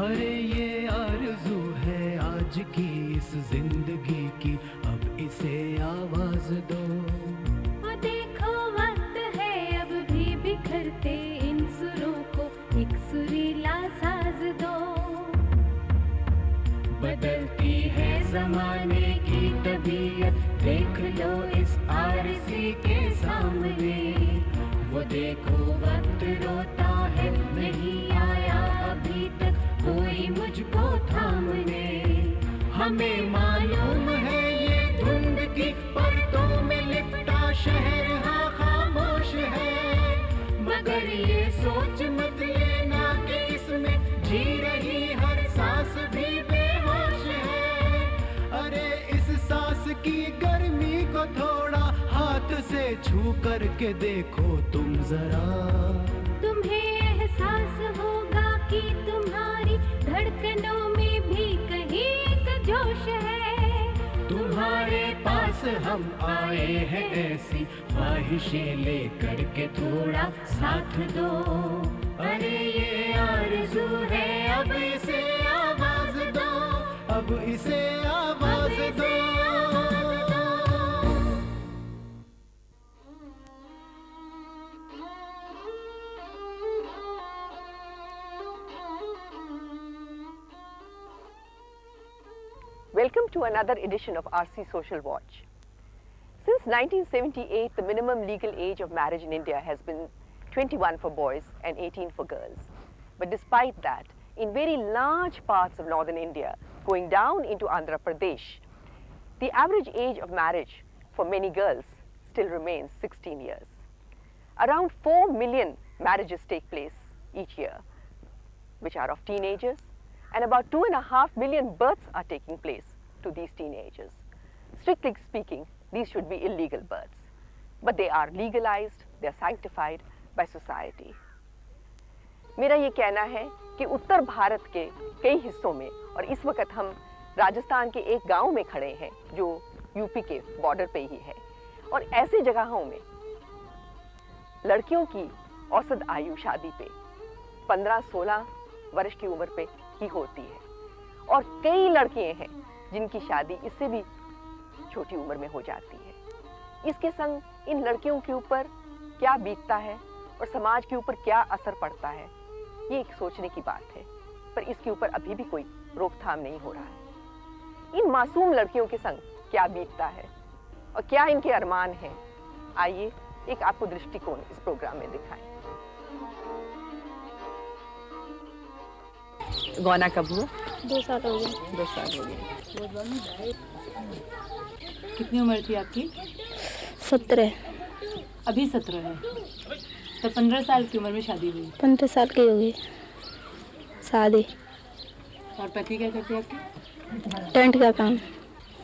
अरे ये आरज़ू है आज की इस जिंदगी की, अब इसे आवाज दो। देखो वक्त है अब भी बिखरते इन सुरों को एक सुरीला साज दो। बदलती है जमाने की तबीयत, देख लो इस आरज़ी के सामने। वो देखो वक्त रोता है, नहीं आया अभी तक कोई मुझको थामने। हमें मालूम है ये धुंध की परतों में लिपटा शहर हाँ खामोश है, मगर ये सोच मत लेना कि इसमें जी रही हर सांस भी बेहोश है। अरे इस सांस की गर्मी को थोड़ा हाथ से छू करके देखो तुम जरा। तुम्हें एहसास होगा कि तुम्हारी धड़कनों में भी कहीं एक जोश है। तुम्हारे पास हम आए हैं ऐसी ख्वाहिशें लेकर के, थोड़ा साथ दो। अरे ये आरज़ू है अब इसे आवाज दो, अब इसे आवाज दो। Welcome to another edition of RC Social Watch. Since 1978, the minimum legal age of marriage in India has been 21 for boys and 18 for girls. But despite that, in very large parts of northern India, going down into Andhra Pradesh, the average age of marriage for many girls still remains 16 years. Around 4 million marriages take place each year, which are of teenagers, and about 2.5 million births are taking place to these teenagers. Strictly speaking, these should be illegal births, but they are legalized, they are sanctified by society. मेरा ये कहना है कि उत्तर भारत के कई हिस्सों में, और इस वक्त हम राजस्थान के एक गांव में खड़े हैं जो यूपी के बॉर्डर पे ही है, और ऐसी जगहों में लड़कियों की औसत आयु शादी पे 15-16 वर्ष की उम्र पे ही होती है, और कई लड़कियां हैं जिनकी शादी इससे भी छोटी उम्र में हो जाती है। इसके संग इन लड़कियों के ऊपर क्या बीतता है और समाज के ऊपर क्या असर पड़ता है, ये एक सोचने की बात है, पर इसके ऊपर अभी भी कोई रोकथाम नहीं हो रहा है। इन मासूम लड़कियों के संग क्या बीतता है और क्या इनके अरमान हैं, आइए एक आपको दृष्टिकोण इस प्रोग्राम में दिखाएं। गौना कब हुआ? 2 साल हो गए। 2 साल हो गए। कितनी उम्र थी आपकी? 17। अभी 17 है, तो 15 साल की उम्र में शादी हुई। 15 साल की हो गई शादी। और पति क्या करते हैं आपके? टेंट का काम।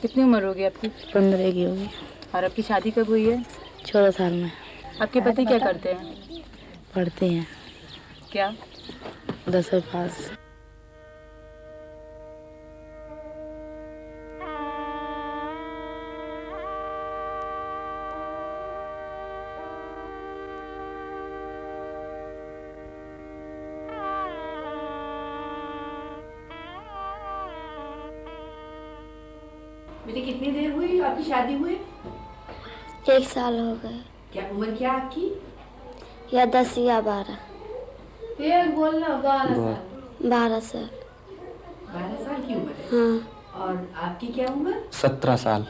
कितनी उम्र हो गई आपकी? 15 की हो गई। और आपकी शादी कब हुई है? 14 साल में। आपके पति क्या करते हैं? पढ़ते हैं। क्या? 10वीं पास। बेटे कितनी देर हुई आपकी शादी हुए? 1 साल हो गए। क्या उम्र क्या आपकी? या 10 या 12। बोलना 12 साल। 12 साल। 12 साल की उम्र है। हाँ। और आपकी क्या उम्र? 17 साल।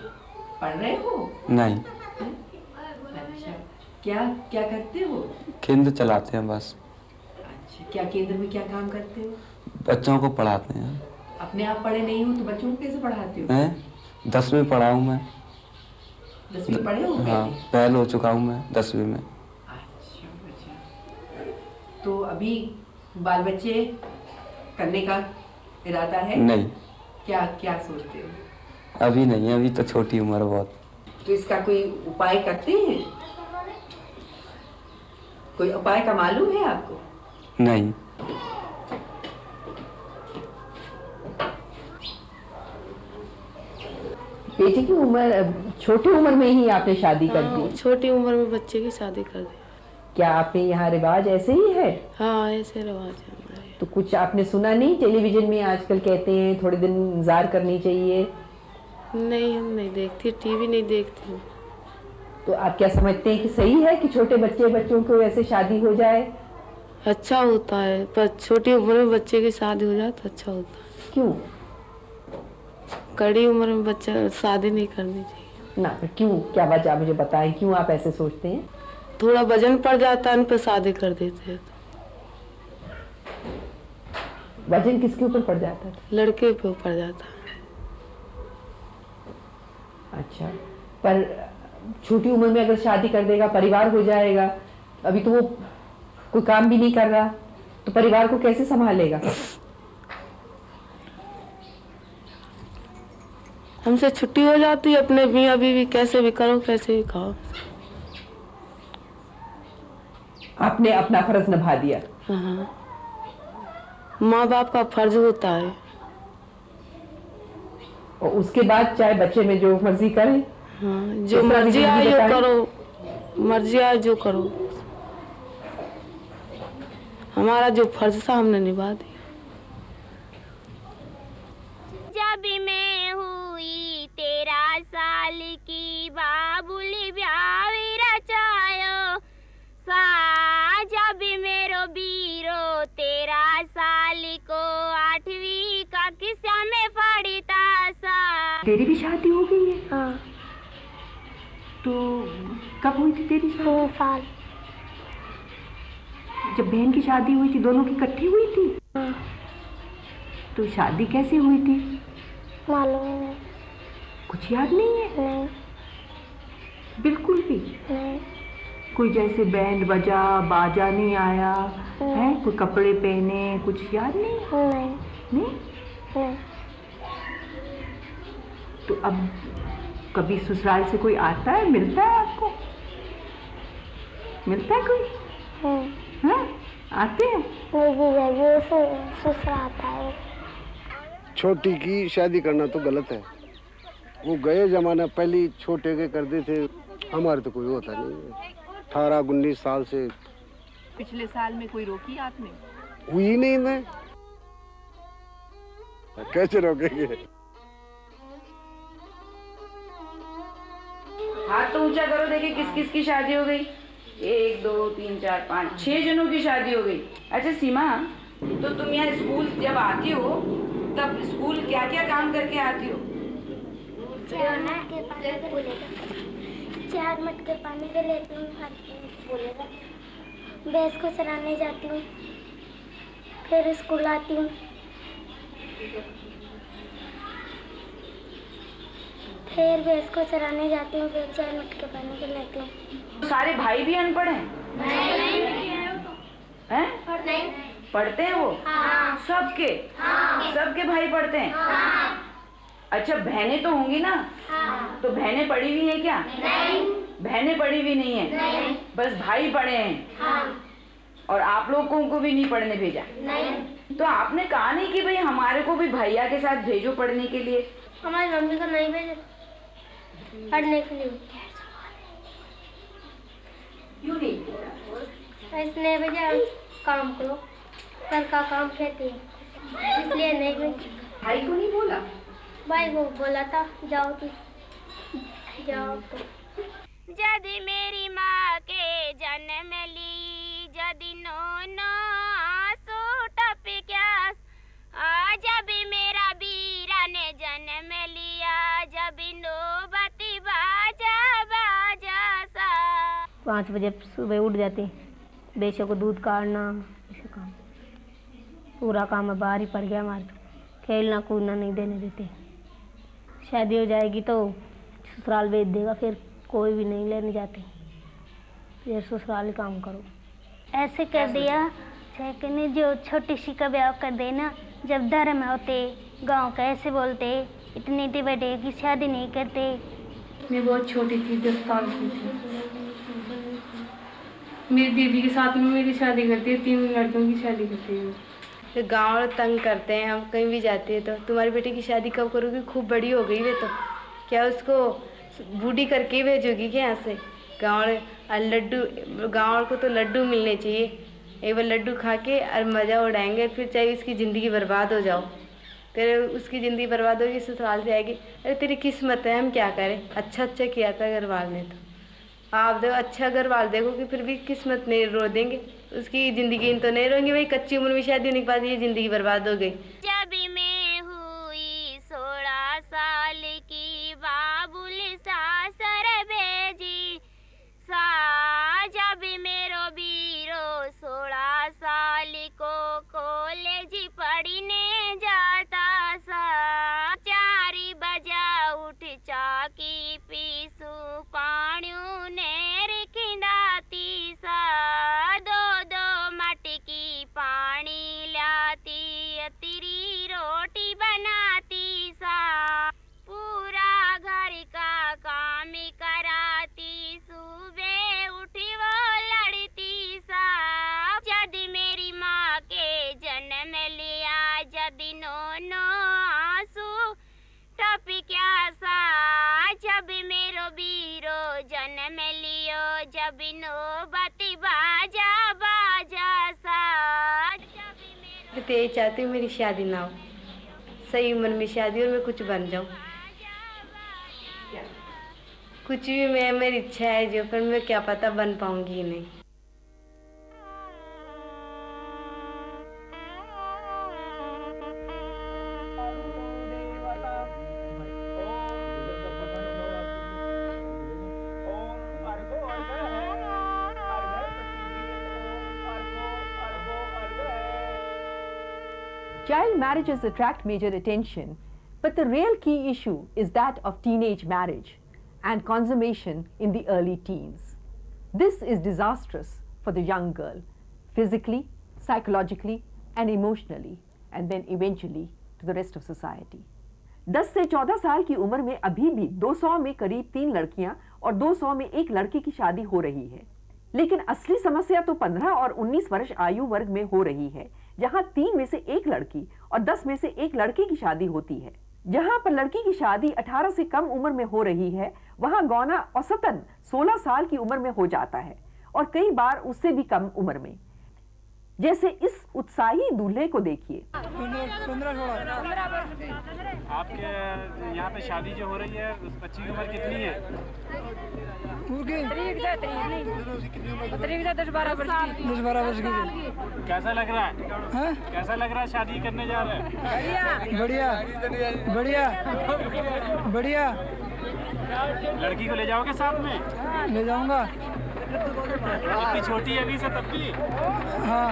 पढ़ रहे हो? नहीं। अच्छा, क्या क्या करते हो? केंद्र चलाते हैं बस। अच्छा, क्या केंद्र में क्या काम करते हो? बच्चों को पढ़ाते हैं। अपने आप पढ़े नहीं हो तो बच्चों को कैसे पढ़ाते हो? मैं 10वीं पढ़ा हूँ मैं। 10वीं पढ़े हो? हाँ, फेल हो चुका हूँ मैं 10वीं में। अच्छा अच्छा, तो अभी बाल बच्चे करने का इरादा है? नहीं। क्या क्या सोचते हो? अभी नहीं, अभी तो छोटी उम्र बहुत। तो इसका कोई उपाय करते हैं? कोई उपाय का मालूम है आपको? नहीं। बेटी की उम्र छोटी उम्र में ही आपने शादी कर दी? छोटी उम्र में बच्चे की शादी कर दी। क्या आपके यहाँ रिवाज ऐसे ही है? हाँ, ऐसे रिवाज है हमारे। तो कुछ आपने सुना नहीं? टेलीविजन में आजकल कहते हैं थोड़े दिन इंतजार करनी चाहिए। नहीं, हम नहीं देखती, टीवी नहीं देखती। तो आप क्या समझते हैं कि सही है कि छोटे बच्चों को ऐसे शादी हो जाए? अच्छा होता है, पर छोटी उम्र में बच्चे की शादी हो जाए तो अच्छा होता है। क्यों? कड़ी उम्र में बच्चा शादी नहीं करनी चाहिए ना, पर क्यों? क्या वजह मुझे बताएं, क्यों आप ऐसे सोचते हैं? थोड़ा वजन पड़ जाता है, उन पर शादी कर देते हैं। वजन किसके ऊपर पड़ जाता है? लड़के पे पड़ जाता है। अच्छा, पर छोटी उम्र में अगर शादी कर देगा, परिवार हो जाएगा। अभी तो वो कोई काम भी नहीं कर रहा, तो परिवार को कैसे संभालेगा? हमसे छुट्टी हो जाती है, अपने मियाँ बीवी कैसे भी करो, कैसे भी खाओ। आपने अपना फर्ज निभा दिया। हाँ, माँ बाप का फर्ज होता है। और उसके बाद चाहे बच्चे में जो मर्जी करे। हाँ, जो मर्जी आए जो करो, मर्जी आए जो करो। हमारा जो फर्ज था हमने निभा दिया। जब मैं हुई 13 साल की बाबुली ब्यावी रचायो सा, जब मेरो बीरो 13 साल को 8वीं कक्षा में पढ़ता सा। तेरी भी शादी हो गई है? हाँ, तो कब हुई थी तेरी शादी? 3 साल। जब बहन की शादी हुई थी, दोनों की इकट्ठी हुई थी? हाँ, तो शादी कैसे हुई थी? मालूम नहीं। कुछ याद नहीं है? नहीं, बिल्कुल भी नहीं, कोई जैसे बैंड बजा, बाजा नहीं आया है? कोई कपड़े पहने, कुछ याद नहीं? नहीं, नहीं? नहीं। तो अब कभी ससुराल से कोई आता है, मिलता है आपको? मिलता है कोई? हाँ, आते हैं? मेरी ससुर आता है। छोटी की शादी करना तो गलत है। वो गए जमाना, पहले छोटे के करते थे, हमारे तो कोई होता नहीं है। 18-19 साल से। पिछले साल में कोई रोकी आपने? हुई नहीं ना, कैसे रोकेंगे? हाथ तो ऊंचा करो, देखिए किस किस की शादी हो गई। 1 2 3 4 5 6 जनों की शादी हो गई। अच्छा सीमा, तो तुम यहाँ स्कूल जब आती हो तब स्कूल क्या क्या काम करके आती हो? 4 मटके पानी के लेती हूँ, बोलेगा। भैंस को चराने जाती हूँ, फिर स्कूल आती हूँ, फिर भैंस को चराने जाती हूँ, फिर 4 मटके पानी के लेती हूँ। सारे भाई भी अनपढ़ हैं? हैं? पढ़ते हैं वो? हाँ। सबके? हाँ। सबके भाई पढ़ते हैं? हाँ। अच्छा, बहनें तो होंगी ना? हाँ। तो बहनें पढ़ी हुई हैं क्या? नहीं। बहनें पढ़ी हुई नहीं है? नहीं। बस भाई पढ़े हैं? हाँ। और आप लोगों को भी नहीं पढ़ने भेजा? नहीं। तो आपने कहा नहीं कि भाई हमारे को भी भैया के साथ भेजो पढ़ने के लिए? हमारी मम्मी को नहीं भेजे पढ़ने के लिए। क्यों नहीं? इसने भेजा काम करो, घर का काम कहते हैं, इसलिए नहीं भेजा। भाई को नहीं बोला? भाई को बोला था जाओ तू, जाओ तो। जदि मेरी माँ के जन्म ली, जदि नो आंसू टपक्यास, जब मेरा बीरा ने जन्म लिया, जब नौबती बाजा बाजा सा। 5 बजे सुबह उठ जाती, भैंसों को दूध काटना, ऐसे काम पूरा काम बाहर ही पड़ गया हमारे। तो खेलना कूदना नहीं देने देते। शादी हो जाएगी तो ससुराल भेज देगा, फिर कोई भी नहीं लेने जाते, फिर ससुराल ही काम करो। ऐसे कर दिया कि जो छोटी सी का ब्याह कर देना, जब धर्म होते गांव का ऐसे बोलते, इतनी बड़े की शादी नहीं करते। मैं बहुत छोटी थी, 10 साल की थी। मेरी दीदी के साथ में मेरी शादी करती है, 3 लड़कियों की शादी करती है। तो गाँव वाले तंग करते हैं, हम कहीं भी जाते हैं तो तुम्हारी बेटी की शादी कब करोगी? खूब बड़ी हो गई वे तो, क्या उसको बूढ़ी करके ही भेजोगी क्या यहाँ से? गाँव लड्डू, गाँव को तो लड्डू मिलने चाहिए, एक बार लड्डू खा के और मज़ा उड़ाएंगे, फिर चाहे उसकी ज़िंदगी बर्बाद हो जाओ, फिर उसकी ज़िंदगी बर्बाद होगी, ससुराल से आएगी, अरे तेरी किस्मत है, हम क्या करें, अच्छा किया था घर वाल ने। तो आप देखो अच्छा घर वाल देखोगे फिर भी किस्मत नहीं रो देंगे, उसकी ज़िंदगी तो नहीं रोएंगे, भाई कच्ची उम्र में शादी होने के बाद ये ज़िंदगी बर्बाद हो गई। जब मैं हुई 16 साल की बाबुल सासर भेजी सा, जब मेरो बीरो 16 साल को कॉलेज पढ़ने जाता सा, 4 बजा उठ चाकी पीसू पाणियों ने रिखिंदाती सा, 2 मटकी पानी लाती, तेरी रोटी बनाती सा, पूरा घर का काम कराती, सुबह उठी वो लड़ती सा, जब मेरी माँ के जन्म लिया, जब नो आंसू टप क्या सा, जब मेरो बीरो जन्म लियो, जब नौबत बाजा सा, मैं तो ये चाहती हूँ मेरी शादी ना हो, सही उम्र में शादी और मैं कुछ बन जाऊँ, कुछ भी मेरी इच्छा है जो, पर मैं क्या पता बन पाऊंगी ही नहीं। Child marriages attract major attention, but the real key issue is that of teenage marriage and consummation in the early teens. This is disastrous for the young girl, physically, psychologically and emotionally, and then eventually to the rest of society. 10 से 14 साल की उम्र में अभी भी 200 में करीब 3 लड़कियां और 200 में 1 लड़के की शादी हो रही है, लेकिन असली समस्या तो 15 और 19 वर्ष आयु वर्ग में हो रही है, जहां 3 में से 1 लड़की और 10 में से 1 लड़के की शादी होती है। जहां पर लड़की की शादी 18 से कम उम्र में हो रही है, वहां गौना औसतन 16 साल की उम्र में हो जाता है और कई बार उससे भी कम उम्र में। जैसे इस उत्साही दूल्हे को देखिए। 15-16 आपके यहाँ पे शादी जो हो रही है उस बच्ची की उम्र कितनी है? 10-12 वर्ष की। कैसा लग रहा है? कैसा लग रहा है शादी करने जा रहे हैं? बढ़िया बढ़िया बढ़िया। लड़की को ले जाओगे साथ में? ले जाऊंगा। इतनी छोटी है अभी से तब भी? हाँ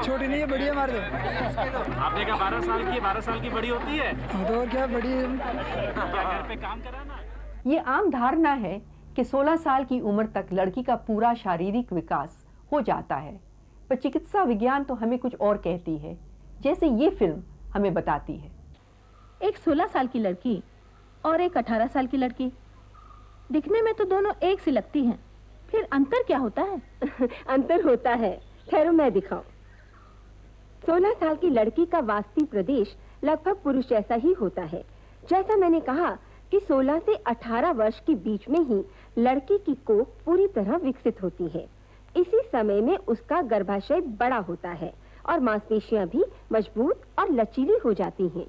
छोटी नहीं है, बड़ी है मार दो। आपने कहा 12 साल की बड़ी होती है? तो और क्या बड़ी है। क्या घर पे काम कराना? ये आम धारणा है कि 16 साल की उम्र तक लड़की का पूरा शारीरिक विकास हो जाता है, पर चिकित्सा विज्ञान तो हमें कुछ और कहती है, जैसे ये फिल्म हमें बताती है। एक 16 साल की लड़की और एक 18 साल की लड़की, दिखने में तो दोनों एक सी लगती हैं, फिर अंतर क्या होता है? अंतर होता है, ठहरो मैं दिखाऊं। 16 साल की लड़की का वास्तविक प्रदेश लगभग पुरुष जैसा ही होता है। जैसा मैंने कहा कि 16 से 18 वर्ष के बीच में ही लड़की की कोख पूरी तरह विकसित होती है। इसी समय में उसका गर्भाशय बड़ा होता है और मांसपेशियां भी मजबूत और लचीली हो जाती हैं।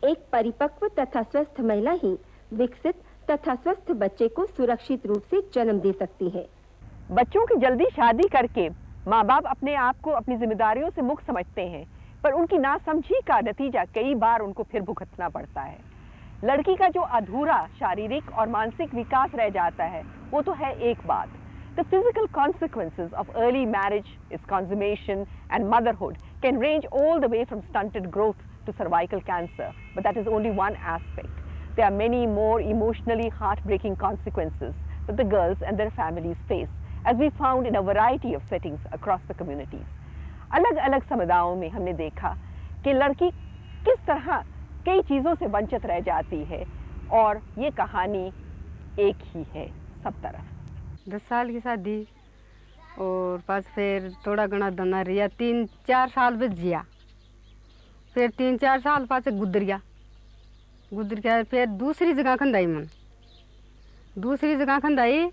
एक परिपक्व तथा स्वस्थ महिला ही विकसित तथा स्वस्थ बच्चे को सुरक्षित रूप से जन्म दे सकती है। बच्चों की जल्दी शादी करके माँ बाप अपने आप को अपनी जिम्मेदारियों से मुक्त समझते हैं, पर उनकी नासमझी का नतीजा कई बार उनको फिर भुगतना पड़ता है। लड़की का जो अधूरा शारीरिक और मानसिक विकास रह जाता है वो तो है एक बात। The physical consequences of early marriage, its consummation and motherhood can range all the way from stunted growth to cervical cancer, but that is only one aspect. There are many more emotionally heartbreaking consequences that the girls and their families face, as we found in a variety of settings across the communities. अलग-अलग समुदायों में हमने देखा कि लड़की किस तरह कई चीज़ों से वंचित रह जाती है, और ये कहानी एक ही है सब तरफ। 10 साल की शादी और पास फिर थोड़ा घना धना रिया, 3-4 साल बच जिया, फिर 3-4 साल पास गुजर गया, फिर दूसरी जगह खंदाई मन, दूसरी जगह खंदाई,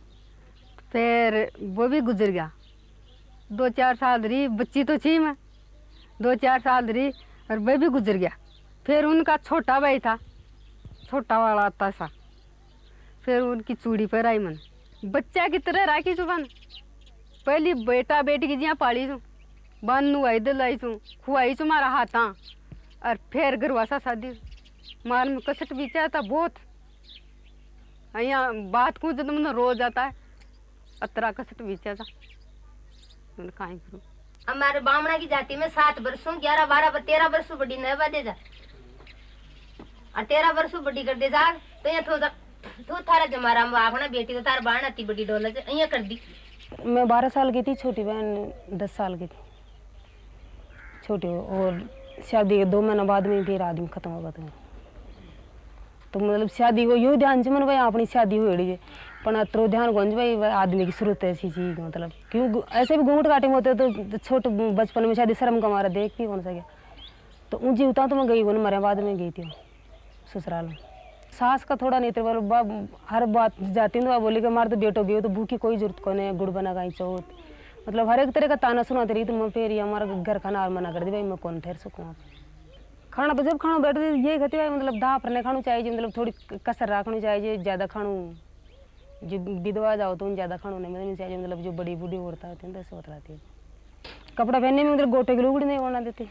फिर वो भी गुजर गया, 2-4 साल रही, बच्ची तो थी मैं, 2-4 साल रही और वह भी गुजर गया। फिर उनका छोटा भाई था, छोटा वाला आता सा, फिर उनकी चूड़ी पर आई मन बच्चा की तरह राखी चु बन। पहली बेटा बेटी की जिया पाली छू, बन नुआई दिलाई छू, खुआई छू मारा हाथा, और फिर घरवासा शादी मार में कसट बीचा था बहुत। यहाँ बात को जब मैंने रोज आता है अतरा कसट बीचा था, मैंने कहीं करूँ। हमारे बामणा की जाति में 7 वर्षों 11 12 13 वर्षों बड़ी नवा दे जा और 13 वर्षों बड़ी कर दे जा तो ये तो थारा जमारा अपना बेटी तो तार बाण आती बड़ी डोला से यहाँ कर दी। मैं 12 साल की थी, छोटी बहन 10 साल की थी छोटी, और शादी के 2 महीना बाद में फिर आदमी खत्म हो गया। तो मतलब शादी को यूँ ध्यान से मन भाई अपनी शादी हुई है पर अत्रो ध्यान गोंज भाई आदमी की जरूरत है ऐसी चीज, मतलब क्यों ऐसे भी घूंघट काटे में होते तो छोटे बचपन में शादी शर्म का मारा देख भी कौन सा गया। तो ऊँची उतना तो मैं गई वो मरे बाद में गई थी ससुराल में। सास का थोड़ा नहीं थे, हर बात जाती तो बोली कि हमारे तो बेटो भी हो तो भूखी कोई जरूरत को नहीं, गुड़ बना गाई चौथ, मतलब हर एक तरह का ताना सुनाती रही। तो मैं फिर हमारा घर खाना और मना कर दी भाई मैं कौन ठहर सकूँ। आप खाना तो जब खाना बैठते ये कहते भाई मतलब दाह पर नहीं खाना चाहिए, मतलब थोड़ी कसर रखनी चाहिए, ज़्यादा खानू जो विधवा जाओ तो ज़्यादा खानू नहीं चाहिए, मतलब जो बड़ी बूढ़ी औरतें होती हैं ऐसे बतलाती है। कपड़ा पहनने में मतलब गोटे की लुगड़ी नहीं ओढ़ना देते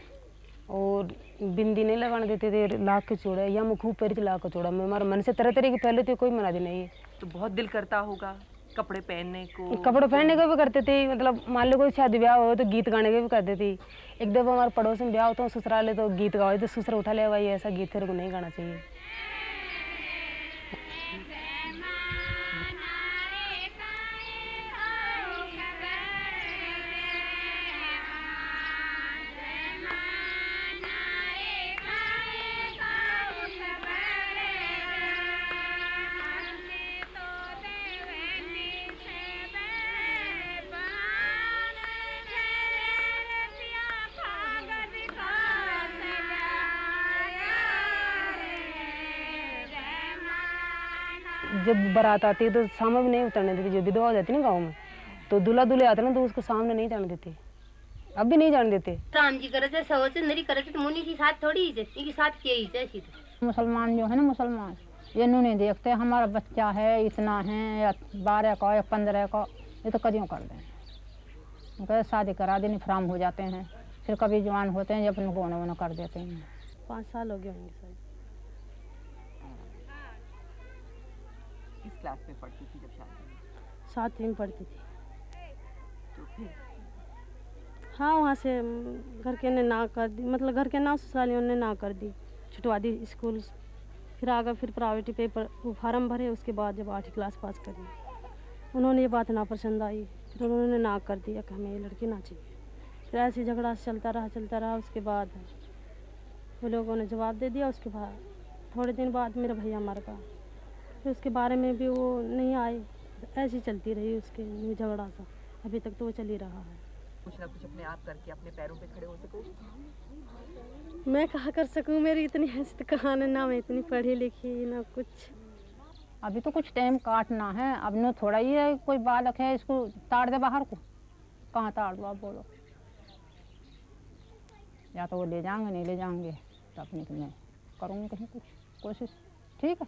और बिंदी नहीं लगाने देते थे, लाख के चूड़ा या मैं खूब पैर लाख का चूड़ा, मैं हमारे मन से तरह तरह की पहले तो कोई मना दी नहीं है। तो बहुत दिल करता होगा कपड़े पहनने को? कपड़े पहनने को भी करते थे, मतलब मान लो कोई शादी ब्याह हो तो गीत गाने के भी करते थे। एक दफा हमारे पड़ोस में ब्याह होता है ससुराले तो गीत गाओ तो ससुर उठा ले भाई ऐसा गीत तेरे को नहीं गाना चाहिए। जब बारात आती है तो सामने भी नहीं उतरने देते, जो विधवा हो जाती है ना गाँव में तो दूल्हा दूल्हे आते ना तो उसको सामने नहीं जाने देते, अब भी नहीं जाने देते। राम जी करे थे सोच नरी करे थे मुनि की साथ थोड़ी ही इनकी साथ किए ही थे। मुसलमान जो है ना मुसलमान ये नू नहीं देखते हमारा बच्चा है इतना है या 12 का या 15 का, ये तो कदियों कर दें उनका शादी करा देनी फ्राम हो जाते हैं, फिर कभी जवान होते हैं अपने गोना वोना कर देते हैं। 5 साल हो गए होंगे सर। किस क्लास में पढ़ती थी जब शादी हुई? 7वीं में पढ़ती थी। तो फिर हाँ वहाँ से घर के ने ना कर दी, मतलब घर के ना ससुरालियों ने ना कर दी, छुटवा दी स्कूल। फिर आगे फिर प्राइवेट पेपर वो फार्म भरे, उसके बाद जब 8वीं क्लास पास करी उन्होंने ये बात ना पसंद आई, फिर उन्होंने ना कर दिया कि हमें ये लड़की ना चाहिए। फिर ऐसे झगड़ा चलता रहा। उसके बाद वो लोगों ने जवाब दे दिया। उसके बाद थोड़े दिन बाद मेरा भैया मर गया, फिर उसके बारे में भी वो नहीं आए, ऐसी चलती रही उसके झगड़ा सा, अभी तक तो वो चल ही रहा है। कुछ ना कुछ अपने आप करके अपने पैरों पे खड़े हो सको? मैं कहा कर सकूं, मेरी इतनी हैसियत कहाँ ना, मैं इतनी पढ़ी लिखी ना कुछ। अभी तो कुछ टाइम काटना है, अब न थोड़ा ही है, कोई बालक है इसको ताड़ दे बाहर को, कहाँ ताड़ दो आप बोलो, या तो वो ले जाएंगे नहीं ले जाएंगे तो अपने मैं करूँगी कहीं कुछ कोशिश। ठीक है,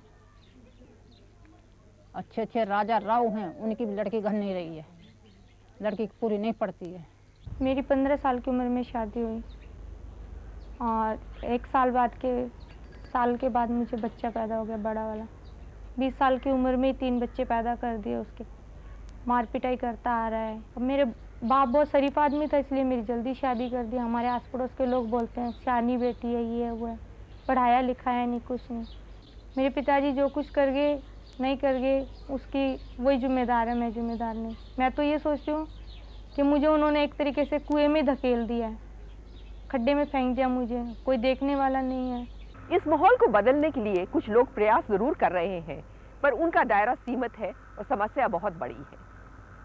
अच्छे अच्छे राजा राव हैं उनकी भी लड़की घर नहीं रही है, लड़की पूरी नहीं पड़ती है। मेरी 15 साल की उम्र में शादी हुई और 1 साल के बाद मुझे बच्चा पैदा हो गया बड़ा वाला। 20 साल की उम्र में 3 बच्चे पैदा कर दिए उसके, मार पिटाई करता आ रहा है। अब मेरे बाप बहुत शरीफ आदमी था इसलिए मेरी जल्दी शादी कर दी। हमारे आस पड़ोस के लोग बोलते हैं शानी बेटी है, ये है वो है, पढ़ाया लिखाया नहीं कुछ नहीं। मेरे पिताजी जो कुछ कर गए नहीं कर गए उसकी वही जिम्मेदार है, मैं जिम्मेदार नहीं। मैं तो ये सोचती हूँ कि मुझे उन्होंने एक तरीके से कुएं में धकेल दिया है, खड्डे में फेंक दिया, मुझे कोई देखने वाला नहीं है। इस माहौल को बदलने के लिए कुछ लोग प्रयास जरूर कर रहे हैं, पर उनका दायरा सीमित है और समस्या बहुत बड़ी है।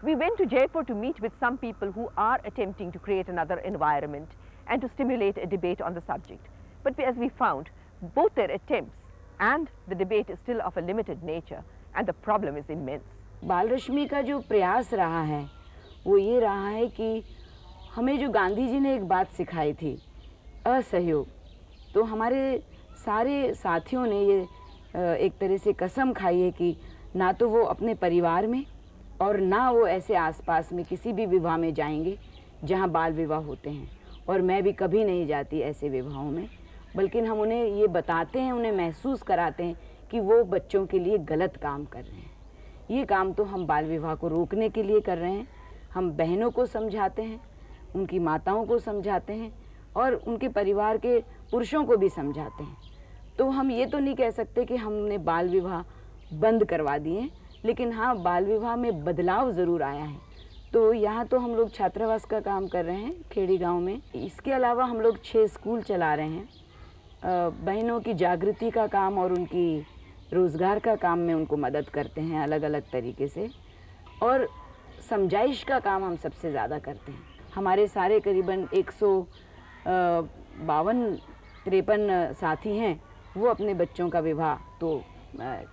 We went to Jaipur to meet with some people who are attempting to create another environment and to stimulate a debate on the subject. But as we found, both their attempts and the debate is still of a limited nature and the problem is immense. बाल रश्मि का जो प्रयास रहा है वो ये रहा है कि हमें जो गांधी जी ने एक बात सिखाई थी, असहयोग, तो हमारे सारे साथियों ने ये एक तरह से कसम खाई है कि ना तो वो अपने परिवार में और ना वो ऐसे आसपास में किसी भी विवाह में जाएंगे जहाँ बाल विवाह होते हैं। और मैं भी कभी नहीं जाती ऐसे विवाहों में, बल्कि हम उन्हें ये बताते हैं, उन्हें महसूस कराते हैं कि वो बच्चों के लिए गलत काम कर रहे हैं। ये काम तो हम बाल विवाह को रोकने के लिए कर रहे हैं। हम बहनों को समझाते हैं, उनकी माताओं को समझाते हैं और उनके परिवार के पुरुषों को भी समझाते हैं। तो हम ये तो नहीं कह सकते कि हमने बाल विवाह बंद करवा दिए, लेकिन हाँ, बाल विवाह में बदलाव ज़रूर आया है। तो यहाँ तो हम लोग छात्रावास का काम कर रहे हैं खेड़ी गांव में। इसके अलावा हम लोग 6 स्कूल चला रहे हैं। बहनों की जागृति का काम और उनकी रोज़गार का काम में उनको मदद करते हैं अलग अलग तरीके से, और समझाइश का काम हम सबसे ज़्यादा करते हैं। हमारे सारे करीबन 152-53 साथी हैं, वो अपने बच्चों का विवाह तो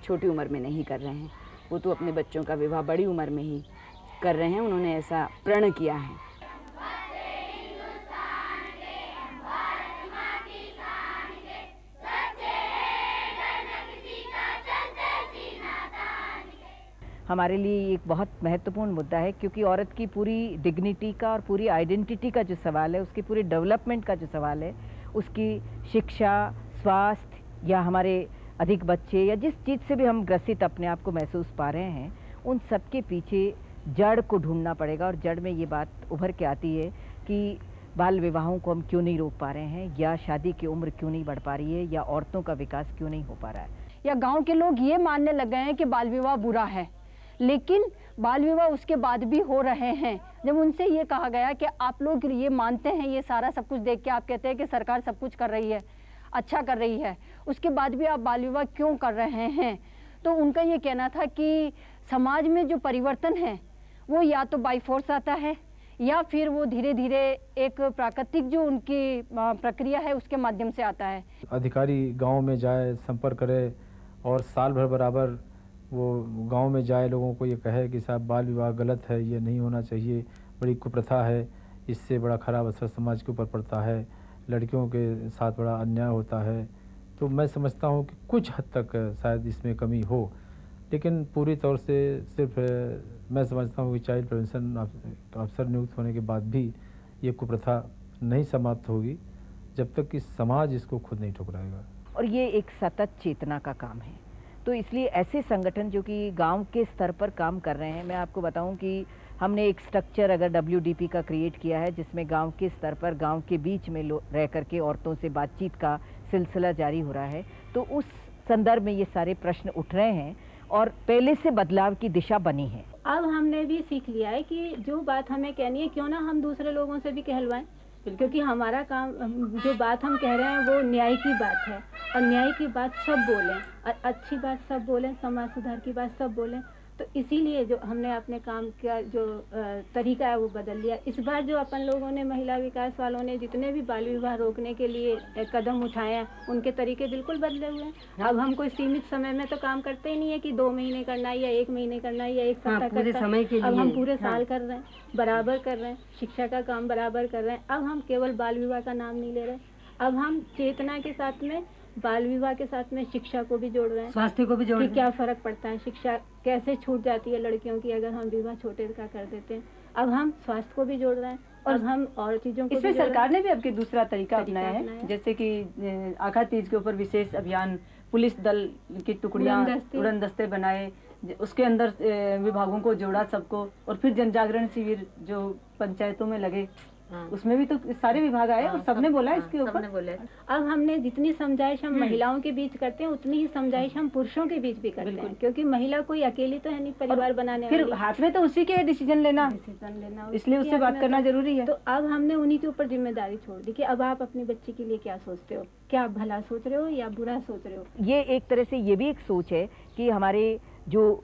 छोटी उम्र में नहीं कर रहे हैं, वो तो अपने बच्चों का विवाह बड़ी उम्र में ही कर रहे हैं। उन्होंने ऐसा प्रण किया है। हमारे लिए एक बहुत महत्वपूर्ण मुद्दा है, क्योंकि औरत की पूरी डिग्निटी का और पूरी आइडेंटिटी का जो सवाल है, उसकी पूरी डेवलपमेंट का जो सवाल है, उसकी शिक्षा, स्वास्थ्य या हमारे अधिक बच्चे या जिस चीज़ से भी हम ग्रसित अपने आप को महसूस पा रहे हैं, उन सब के पीछे जड़ को ढूंढना पड़ेगा। और जड़ में ये बात उभर के आती है कि बाल विवाहों को हम क्यों नहीं रोक पा रहे हैं, या शादी की उम्र क्यों नहीं बढ़ पा रही है, या औरतों का विकास क्यों नहीं हो पा रहा है। या गांव के लोग ये मानने लग गए हैं कि बाल विवाह बुरा है, लेकिन बाल विवाह उसके बाद भी हो रहे हैं। जब उनसे ये कहा गया कि आप लोग ये मानते हैं, ये सारा सब कुछ देख के आप कहते हैं कि सरकार सब कुछ कर रही है, अच्छा कर रही है, उसके बाद भी आप बाल विवाह क्यों कर रहे हैं, तो उनका ये कहना था कि समाज में जो परिवर्तन है वो या तो बाई फोर्स आता है, या फिर वो धीरे धीरे एक प्राकृतिक जो उनकी प्रक्रिया है उसके माध्यम से आता है। अधिकारी गांव में जाए, संपर्क करे और साल भर बराबर वो गांव में जाए, लोगों को ये कहे कि साहब बाल विवाह गलत है, ये नहीं होना चाहिए, बड़ी कुप्रथा है, इससे बड़ा खराब असर समाज के ऊपर पड़ता है, लड़कियों के साथ बड़ा अन्याय होता है। तो मैं समझता हूँ कि कुछ हद तक शायद इसमें कमी हो, लेकिन पूरी तौर से सिर्फ मैं समझता हूँ कि चाइल्ड प्रिवेंशन अफसर नियुक्त होने के बाद भी ये कुप्रथा नहीं समाप्त होगी जब तक कि समाज इसको खुद नहीं ठुकराएगा। और ये एक सतत चेतना का काम है। तो इसलिए ऐसे संगठन जो कि गांव के स्तर पर काम कर रहे हैं, मैं आपको बताऊं कि हमने एक स्ट्रक्चर अगर WDP का क्रिएट किया है, जिसमें गांव के स्तर पर गांव के बीच में रह करके औरतों से बातचीत का सिलसिला जारी हो रहा है। तो उस संदर्भ में ये सारे प्रश्न उठ रहे हैं और पहले से बदलाव की दिशा बनी है। अब हमने भी सीख लिया है कि जो बात हमें कहनी है, क्यों ना हम दूसरे लोगों से भी कहलवाएं, क्योंकि हमारा काम, जो बात हम कह रहे हैं वो न्याय की बात है, और न्याय की बात सब बोलें और अच्छी बात सब बोलें, समाज सुधार की बात सब बोलें। तो इसीलिए जो हमने अपने काम का जो तरीका है वो बदल लिया। इस बार जो अपन लोगों ने, महिला विकास वालों ने जितने भी बाल विवाह रोकने के लिए कदम उठाए हैं, उनके तरीके बिल्कुल बदले हुए हैं। अब हम कोई सीमित समय में तो काम करते ही नहीं है कि 2 महीने करना है या 1 महीने करना है या 1 सप्ताह करना है। अब हम पूरे साल कर रहे हैं, बराबर कर रहे हैं, शिक्षा का काम बराबर कर रहे हैं। अब हम केवल बाल विवाह का नाम नहीं ले रहे, अब हम चेतना के साथ में बाल विवाह के साथ में शिक्षा को भी जोड़ रहे हैं, स्वास्थ्य को भी जोड़ रहे हैं, क्या फर्क पड़ता है, शिक्षा कैसे छूट जाती है लड़कियों की अगर हम विवाह छोटे का कर देते हैं। अब हम स्वास्थ्य को भी जोड़ रहे हैं और हम और चीजों को इसमें सरकार ने भी अब दूसरा तरीका अपनाया है, जैसे कि आखा तीज के ऊपर विशेष अभियान, पुलिस दल की टुकड़ियां, उड़न दस्ते बनाए, उसके अंदर विभागों को जोड़ा सबको, और फिर जन जागरण शिविर जो पंचायतों में लगे, उसमें भी तो सारे विभाग आए और सबने बोला इसके ऊपर। अब हमने जितनी समझाइश हम महिलाओं के बीच करते हैं, उतनी ही समझाइश हम पुरुषों के बीच भी करते हैं, क्योंकि महिला कोई अकेली तो है नहीं परिवार बनाने फिर हाथ में तो उसी के डिसीजन लेना, इसलिए उससे बात करना जरूरी है। तो अब हमने उन्हीं के ऊपर जिम्मेदारी छोड़ दी कि अब आप अपनी बच्ची के लिए क्या सोचते हो, क्या आप भला सोच रहे हो या बुरा सोच रहे हो। ये एक तरह से ये भी एक सोच है कि हमारे जो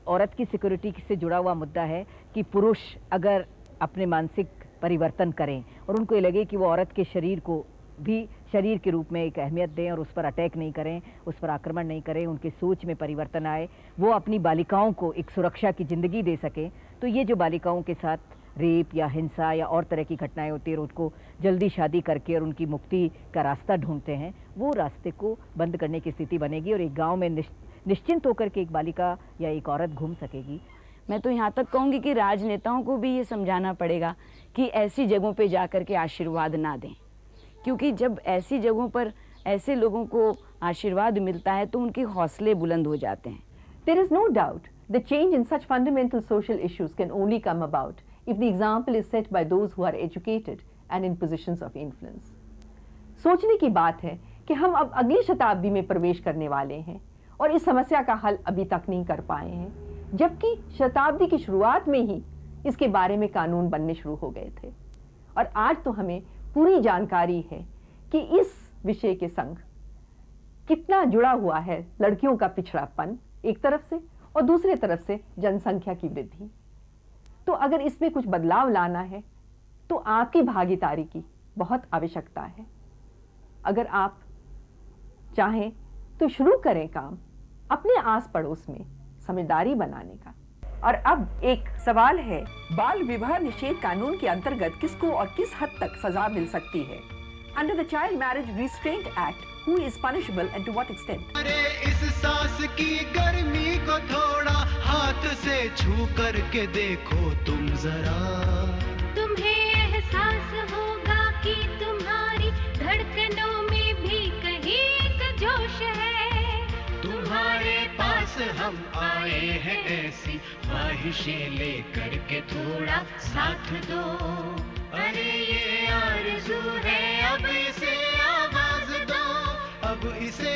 औरत की सिक्योरिटी से जुड़ा हुआ मुद्दा है कि पुरुष अगर अपने मानसिक परिवर्तन करें और उनको ये लगे कि वो औरत के शरीर को भी शरीर के रूप में एक अहमियत दें और उस पर अटैक नहीं करें, उस पर आक्रमण नहीं करें, उनके सोच में परिवर्तन आए, वो अपनी बालिकाओं को एक सुरक्षा की ज़िंदगी दे सकें। तो ये जो बालिकाओं के साथ रेप या हिंसा या और तरह की घटनाएं होती है और उनको जल्दी शादी करके और उनकी मुक्ति का रास्ता ढूंढते हैं, वो रास्ते को बंद करने की स्थिति बनेगी और एक गांव में निश्चिंत होकर के एक बालिका या एक औरत घूम सकेगी। मैं तो यहाँ तक कहूँगी कि राजनेताओं को भी ये समझाना पड़ेगा कि ऐसी जगहों पे जाकर के आशीर्वाद ना दें, क्योंकि जब ऐसी जगहों पर ऐसे लोगों को आशीर्वाद मिलता है तो उनके हौसले बुलंद हो जाते हैं। There is no doubt the change in such fundamental social issues can only come about if the example is set by those who are educated and in positions of influence. सोचने की बात है कि हम अब अगली शताब्दी में प्रवेश करने वाले हैं और इस समस्या का हल अभी तक नहीं कर पाए हैं, जबकि शताब्दी की शुरुआत में ही इसके बारे में कानून बनने शुरू हो गए थे। और आज तो हमें पूरी जानकारी है कि इस विषय के संग कितना जुड़ा हुआ है लड़कियों का पिछड़ापन एक तरफ से और दूसरे तरफ से जनसंख्या की वृद्धि। तो अगर इसमें कुछ बदलाव लाना है तो आपकी भागीदारी की बहुत आवश्यकता है। अगर आप चाहें तो शुरू करें काम अपने आस पड़ोस में समझदारी बनाने का। और अब एक सवाल है, बाल विवाह निषेध कानून के अंतर्गत किसको और किस हद तक सजा मिल सकती है? Under the child marriage restraint act, who is punishable and to what extent? अरे इस सांस की गर्मी को थोड़ा हाथ से छू करके देखो तुम जरा, तुम्हें एहसास होगा कि तुम्हारी धड़कनों में भी कहीं एक जोश है। तुम्हारे पास हम आए हैं ऐसी ख्वाहिशें लेकर के थोड़ा साथ दो। अरे ये आरज़ू है अब इसे आवाज दो, अब इसे